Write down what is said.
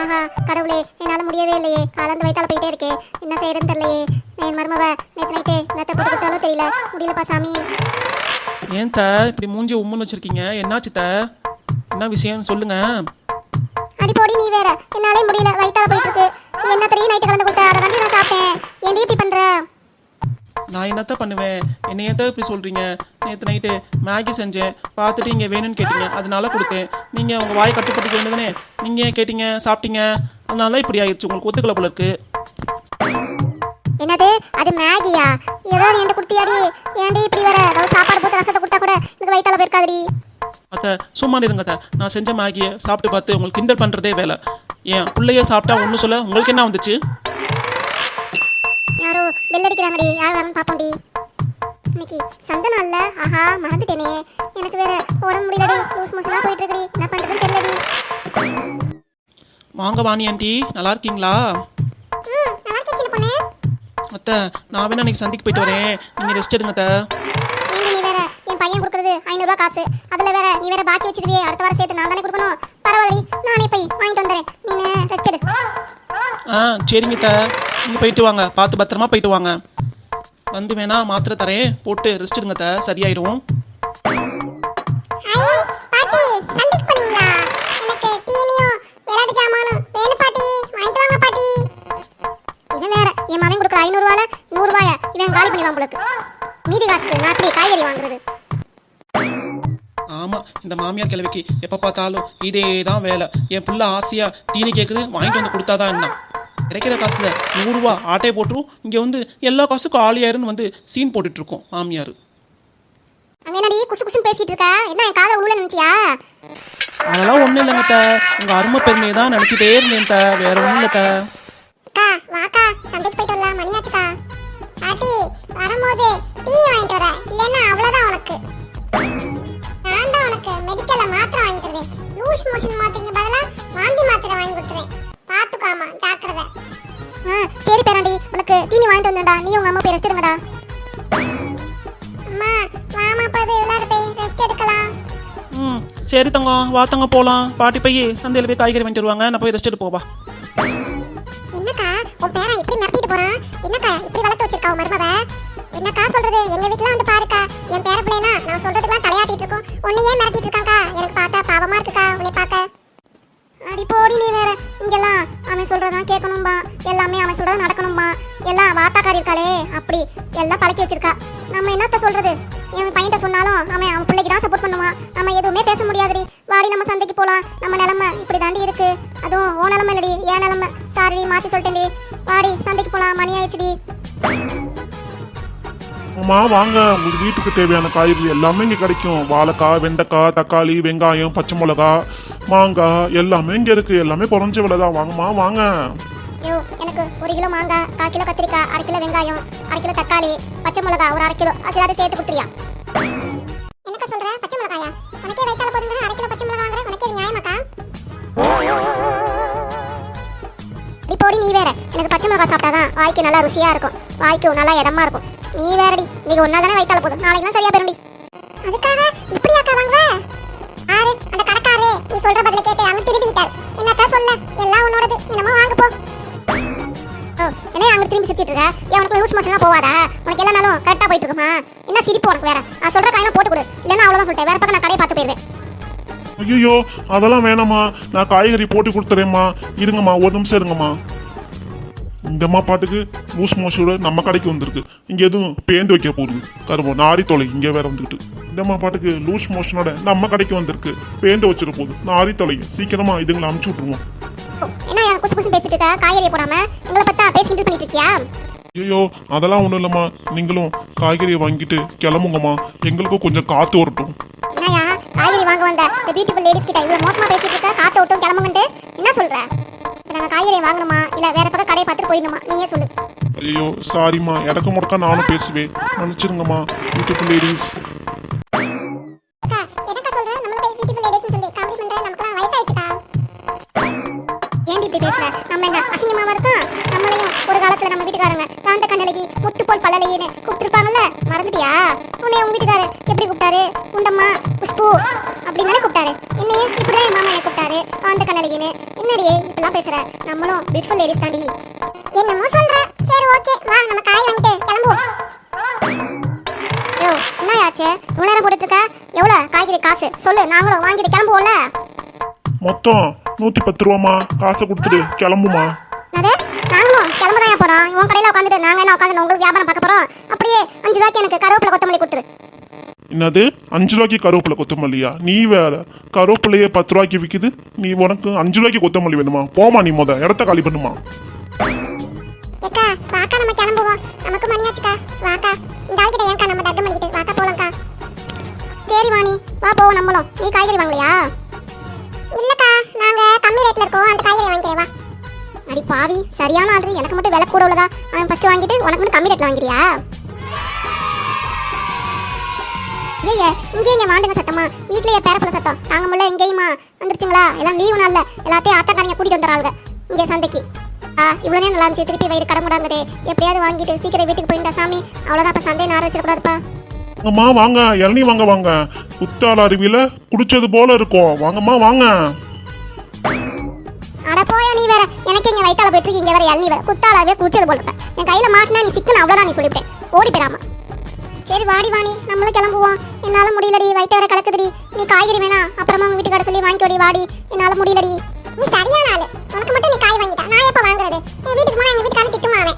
ஆஹா கடவுளே, என்னால முடியவே இல்லையே. காலந்து வயித்தால போயிட்டே இருக்கே, என்ன செய்யறதுன்னு தெரியலையே. என் மருமவ நேற்று நைட்டு என்னத்தை போட்டு கொடுத்தாலும் தெரியல, முடியலப்பா சாமி. ஏன் த இப்படி மூஞ்சி உம்முன்னு வச்சிருக்கீங்க? என்னாச்சு த? என்ன விஷயம் சொல்லுங்க. அடி போடி நீ வேற, என்னாலே முடியல, வயித்தால போயிட்டு இருக்கு. நீ என்ன தெரியும் நைட்டு கலந்து கொடுத்த, அதை தாண்டி நான் சாப்பிட்டேன். ஏன்டி இப்படி பண்ற? நான் என்னத்த பண்ணுவேன்? என்னை ஏன் இப்படி சொல்றீங்க? நேற்று நைட்டு மேகி செஞ்சேன், பார்த்துட்டு இங்கே வேணும்னு கேட்டீங்க, அதனால கொடுத்தேன். நீங்கள் உங்கள் வாய் கட்டுப்பட்டு வேண்டுதானே, நீங்கள் ஏன் கேட்டீங்க, சாப்பிட்டீங்க, அதனால இப்படி ஆயிடுச்சு. உங்களுக்கு ஒத்துக்கல போல இருக்கு. என்னது அது மேகியா? ஏதோ நீ என்கிட்ட கொடுத்தியாடி, ஏன்டி இப்படி வர? ஏதாவது சாப்பாடு போட்டு ரசத்தை கொடுத்தா கூட எனக்கு வயித்தால போயிருக்காதடி. அத்தை சும்மா இருங்க அத்தை. நான் செஞ்ச மேகியை சாப்பிட்டு பார்த்து உங்களுக்கு கிண்டல் பண்ணுறதே வேலை. ஏன் பிள்ளைய சாப்பிட்டா ஒன்றும் சொல்ல, உங்களுக்கு என்ன வந்துச்சு? யாரோ பெல் அடிக்கிறாங்கடி, யார் வரணும் பாப்போம்டி. இன்னைக்கு சந்த நாள்ல, ஆஹா மறந்துட்டேனே. எனக்கு வேற உடம்பு முடியலடி, லூஸ் மோஷனா போயிட்டு இருக்குடி, என்ன பண்றதுன்னு தெரியலடி. வாங்க வாணி ஆண்டி, நல்லா இருக்கீங்களா? நல்லா இருக்கேன் சின்ன பொண்ணு. அத்தை நான் வேணா இன்னைக்கு சந்தைக்கு போயிட்டு வரேன், நீங்கள் ரெஸ்ட் எடுங்க அத்தை. ஏங்க நீ வேற, என் பையன் கொடுக்குறது 500 ரூபாய் காசு, அதுல வேற நீ வேற பாக்கி வச்சிருவியே, அடுத்த வாரம் சேர்த்து நான் தானே கொடுக்கணும். பரவாயில்லடி, நானே போய் வாங்கிட்டு வந்துடுறேன், நீ ரெஸ்ட் எடு. சரிங்க அத்தை, நீங்கள் போயிட்டு வாங்க, பார்த்து பத்திரமா போயிட்டு வாங்க. வந்து வேணா மாத்திரை தரேன், போட்டு ரெஸ்ட் எடுங்க அத்தை, சரியாயிடும். இவன் வேற, என் மகன் கொடுக்குற 500 ரூபாயில 100 ரூபாய இவன் காலி பண்ணிடுவான் உங்களுக்கு. மீதி காசுக்கு நான் எப்படி காய்கறி வாங்குறது? ஆமாம், இந்த மாமியார் கிழவிக்கு எப்போ பார்த்தாலும் இதே தான் வேலை. என் பிள்ளை ஆசையாக தீனி கேட்குது, வாங்கிட்டு வந்து கொடுத்தாதான் என்ன. கிடைக்கிற காசில் 100 ரூபா ஆட்டையை போட்டுரும், இங்கே வந்து எல்லா காசுக்கும் ஆளியாருன்னு வந்து சீன் போட்டுட்ருக்கோம் மாமியார். அங்க என்னடி குசு குசுன்னு பேசிட்டு இருக்க? என்ன என் காதை உள்ள நினைச்சியா? அதெல்லாம் ஒன்றும் இல்லைங்க த, உங்கள் அருமை பெருமையை தான் நினச்சிட்டே இருந்தேன் த, வேற ஒன்றும் இல்லை த. அக்கா வாக்கா, சந்தைக்கு போயிட்டு வரலாம், மணியாச்சுக்கா. பாட்டி வரும்போது டீ வாங்கிட்டு வர, இல்லைன்னா அவ்வளோதான் உனக்கு. நான் தான் உனக்கு மெடிக்கல்ல மாத்திரை வாங்கி தருவேன். லூஸ் மோஷன் மாத்திரைக்கு பதிலா வாந்தி மாத்திரை வாங்கி கொடுத்துருவேன். பாத்துக்காமா, ஜாக்கிரதை. சரி பேராண்டி, உனக்கு தீனி வாங்கிட்டு வந்தேன்டா, நீ உங்க அம்மா போய் ரெஸ்ட் எடுங்கடா. அம்மா மாமா போய் விளையாட போய் ரெஸ்ட் எடுக்கலாம். சரி தங்கம், வா தங்கம் போகலாம். பாட்டி போய் சந்தையில் போய் காய்கறி வாங்கிட்டு வருவாங்க, நான் போய் ரெஸ்ட் எடுத்து போவா. என்னக்கா உன் பேரன் இப்படி மிரட்டிட்டு போறான்? என்னக்கா இப்படி வளர்த்து வச்சிருக்கா உன் மருமவ? என்னக்கா சொல்றது? எங்க வீட்டுல வந்து பாருக்கா, என் பேர பிள்ளைலாம் நான் சொல்றதுக்கெல்லாம் தலையாட்டிட்டு இருக்கோம், உன்னை ஏன் மிரட்டிட்டு இருக்காங்கக்கா? எனக்கு பார்த்தா பாவமா இருக்குக்கா உன்னை பார்க்க. அடி போடி நீ வேற, இங்கெல்லாம் அவன் சொல்றதான் கேட்கணும்பா, எல்லாமே அவன் சொல்றதான் நடக்கணும்பா. எல்லாம் வாத்தாக்காரி இருக்காளே, அப்படி எல்லாம் பழக்கி வச்சிருக்கா. நம்ம என்னத்த சொல்றது? என் பையன்கிட்ட சொன்னாலும் அவன் பிள்ளைக்கு தான் சப்போர்ட் பண்ணுவான். நம்ம எதுவுமே பேச முடியாதுடி. வாடி நம்ம சந்தைக்கு போலாம், நம்ம நிலைமை இப்படி தாண்டி இருக்கு. அதுவும் ஓ நிலைமை இல்லடி, ஏன் நிலைமை. சாரி மாத்தி சொல்லிட்டேன்டி. வாடி சந்தைக்கு போலாம், மணி ஆயிடுச்சுடி. அம்மா வாங்க, உங்களுக்கு வீட்டுக்கு தேவையான காய்கறி எல்லாமே இங்கே கிடைக்கும். வாழைக்காய், வெண்டைக்காய், தக்காளி, வெங்காயம், பச்சை மிளகா, மாங்காய் எல்லாமே இங்கே இருக்கு. எல்லாமே குறைஞ்ச விலை தான். வாங்கம்மா வாங்க. ஐயோ எனக்கு 1 கிலோ மாங்காய், 1/4 கிலோ கத்திரிக்காய், 1/2 கிலோ வெங்காயம், 1/2 கிலோ தக்காளி, பச்சை மிளகா ஒரு 1/2 கிலோ, அது சேர்த்து கொடுத்துறியா? என்னக்கா சொல்ற? பச்சை மிளகாயா? உனக்கே வைத்தால போதுங்க, 1/2 கிலோ பச்சை மிளகா வாங்குற, உனக்கே நியாயமாக்கா? இப்போடி நீ வேற, எனக்கு பச்சை மிளகா சாப்பிட்டாதான் வாய்க்கு நல்லா ருசியா இருக்கும், வாய்க்கு நல்லா இடமா இருக்கும். நீ வேறடி, நீங்க ஒன்னா தானே வைத்தால போதும், நாளைக்குலாம் சரியா போயிரும்டி. அதுக்காக இப்படியாக்கா வாங்குவ? ஆறு அந்த கடைக்காரரே நீ சொல்ற பதில கேட்டு அவன் திரும்பிட்டார். என்னக்கா சொல்ல, எல்லாம் உன்னோடது, என்னமோ வாங்க போ. என்ன அங்க திரும்பி சிரிச்சிட்டு இருக்க? ஏன் உனக்கு லூஸ் மோஷன்லாம் போவாதா? உனக்கு எல்லா நாளும் கரெக்டா போயிட்டு இருக்குமா? என்ன சிரிப்பு உனக்கு வேற? நான் சொல்ற காயெல்லாம் போட்டு கொடு, இல்லைன்னா அவ்வளவுதான் சொல்லிட்டேன், வேற பக்கம் நான் கடையை பார்த்து போயிருவேன். ஐயோ அதெல்லாம் வேணாம்மா, நான் காய்கறி போட்டு கொடுத்துறேம்மா. இருங்கம்மா, ஒரு நிமிஷம் இருங்கம்மா. இந்தம்மா பாட்டுக்கு லூஸ் மோஷனோட நம்ம கடைக்கு வந்திருக்கு. இங்கே எதுவும் பேந்து வைக்க போகுது கருமோ நாரி தொலை. இங்கே வேற வந்துக்கிட்டு இந்தம்மா பாட்டுக்கு லூஸ் மோஷனோட நம்ம கடைக்கு வந்திருக்கு, பேந்து வச்சிட போகுது நாரி தொலை. சீக்கிரமா இதுங்களை அமுச்சு விட்டுருவோம். என்ன குசு குசு பேசிட்டு இருக்க? காய்கறியை போடாம எங்களை பத்தா பேசி கிண்டல் பண்ணிட்டு இருக்கியா? ஐயோ அதெல்லாம் ஒன்றும் இல்லைம்மா, நீங்களும் காய்கறியை வாங்கிட்டு கிளம்புங்கம்மா, எங்களுக்கும் கொஞ்சம் காத்து வரட்டும். என்னையா காய்கறி வாங்க வந்த இந்த பியூட்டிஃபுல் லேடிஸ் கிட்ட இவ்வளவு மோசமா பேசிட்டு இருக்க? காத்து விட்டும் கிளம்புங்கன்ட்டு என்ன சொல்ற? நாங்க காய்கறியை வாங்கணுமா இல்ல வேற பக்கம் கடையை பார்த்துட்டு போயிடணுமா? நீயே சொல்லு. ஐயோ சாரிம்மா, இடக்கு முடக்கா நானும் பேசுவேன், மன்னிச்சிருங்கம்மா பியூட்டிஃபுல் லேடிஸ். என்னக்கா சொல்ற? நம்மள போய் பியூட்டிஃபுல் லேடிஸ்னு சொல்லி காமெடி பண்ற, நமக்குலாம் வயசாயிடுச்சுக்கா. ஏன் இப்படி பேசுற? நம்ம என்ன அசிங்கமாவா இருக்கோம்? நம்மளையும் ஒரு காலத்துல நம்ம வீட்டுக்காரங்க காந்த கண்ணலகி முத்து போல் பல்லலையேன்னு கூப்பிட்டுருப்பாங்கல்ல, மறந்துட்டியா? உன்னை உங்க வீட்டுக்காரர் எப்படி கூப்பிட்டாரு? உண்டம்மா புஷ்பு அப்படின்னு தானே கூப்பிட்டாரு. என்னையே இப்படிதான் என் மாமா என்ன கூப்பிட்டாரு, காந்த கண்ணலகின்னு. என்னடியே இப்படிலாம் பேசுற? நம்மளும் பியூட்டிஃபுல் லேடிஸ் தாண்டி. என்னமோ சொல்ற. சரி ஓகே வா நம்ம காய் வாங்கிட்டு கிளம்புவோம். யோ என்ன ஆச்சு? இவ்வளவு நேரம் போட்டுட்டு இருக்க. எவ்வளவு காய்கறி காசு சொல்லு, நாங்களும் வாங்கிட்டு கிளம்புவோம்ல. மொத்தம் 110 ரூபாமா. காசை கொடுத்துட்டு கிளம்புமா. அது நாங்களும் கிளம்புதான் போறோம். உன் கடையில உட்காந்துட்டு நாங்க என்ன உட்காந்து உங்களுக்கு வியாபாரம் பார்க்க போறோம்? அப்படியே 5 ரூபாய்க்கு எனக்கு கருவேப்பிலை கொத்தமல்லி கொடுத்துரு. என்னது 5 ரூபாய்க்கு கருவேப்பிலை கொத்தமல்லியா? நீ வேற, கருவேப்பிலையே 10 ரூபாய்க்கு விற்குது, நீ உனக்கு 5 ரூபாய்க்கு கொத்தமல்லி வேணுமா? போமா நீ இடத்த காலி பண்ணுமா. ஏக்கா வாக்கா நம்ம கிளம்புவோம். நமக்கு மணியாச்சுக்கா. வாக்கா இந்த ஆள்கிட்ட ஏன்க்கா நம்ம தட்டு பண்ணிக்கிட்டு வாக்கா போலாம்க்கா. சரி வாணி வா போவோம் நம்மளும். நீ காய்கறி வாங்கலையா? இல்லக்கா நாங்க கம்மி ரேட்ல இருக்கோம். அந்த காய்கறி வாங்கிக்கிறேன் வா. அடி பாவி சரியான ஆளு. எனக்கு மட்டும் விலை கூட உள்ளதா? அவன் ஃபர்ஸ்ட் வாங்கிட்டு உனக்கு மட்டும் கம்மி ரேட்ல வாங்கிறியா? ஏய் இங்கே வாண்டுங்க சத்தமா. வீட்லயே பேரப்புல சத்தம் தாங்க முடியல. எங்கேயுமா வந்துருச்சுங்களா? எல்லாம் லீவு நாள்ல எல்லாத்தையும் ஆட்டக்காரங்க கூட்டிட்டு வந்துறாங்க இங்கே சந்தைக்கு. இவ்வளோ நேரம் நல்லா இருந்துச்சு. திருப்பி வயிறு கடமுடாங்குதே. எப்படியாவது வாங்கிட்டு சீக்கிரம் வீட்டுக்கு போயிட்டா சாமி. அவ்வளோதான். இப்போ சந்தையை நார வச்சிடக்கூடாதுப்பா. அம்மா வாங்க, இளநீ வாங்க வாங்க. குத்தால அருவியில குடிச்சது போல இருக்கும். வாங்கம்மா வாங்க. அட போயா நீ வேற. எனக்கு இங்க வயித்தால போயிட்டு இங்க வேற இளநீ வேற. குத்தாலாவே குடிச்சது போல இருப்ப. என் கையில மாட்டினா நீ சிக்கன அவ்வளோதான். நீ சொல்லிவிட்டேன் ஓடி போயிடாம. சரி வாடி வாணி நம்மளும் கிளம்புவோம். என்னால முடியலடி, வயிற்று வேற கலக்குதுடி. நீ காய்கறி வேணா அப்புறமா உங்க வீட்டுக்கார சொல்லி வாங்கிக்கோடி. வாடி என்னால முடியலடி. நீ சரியான ஆளு. உனக்கு மட்டும் நீ காய் வாங்கிட்டா நான் எப்ப வாங்குறது? என் வீட்டுக்கு போனா எங்க வீட்டுக்காரன் திட்டுமா அவன்.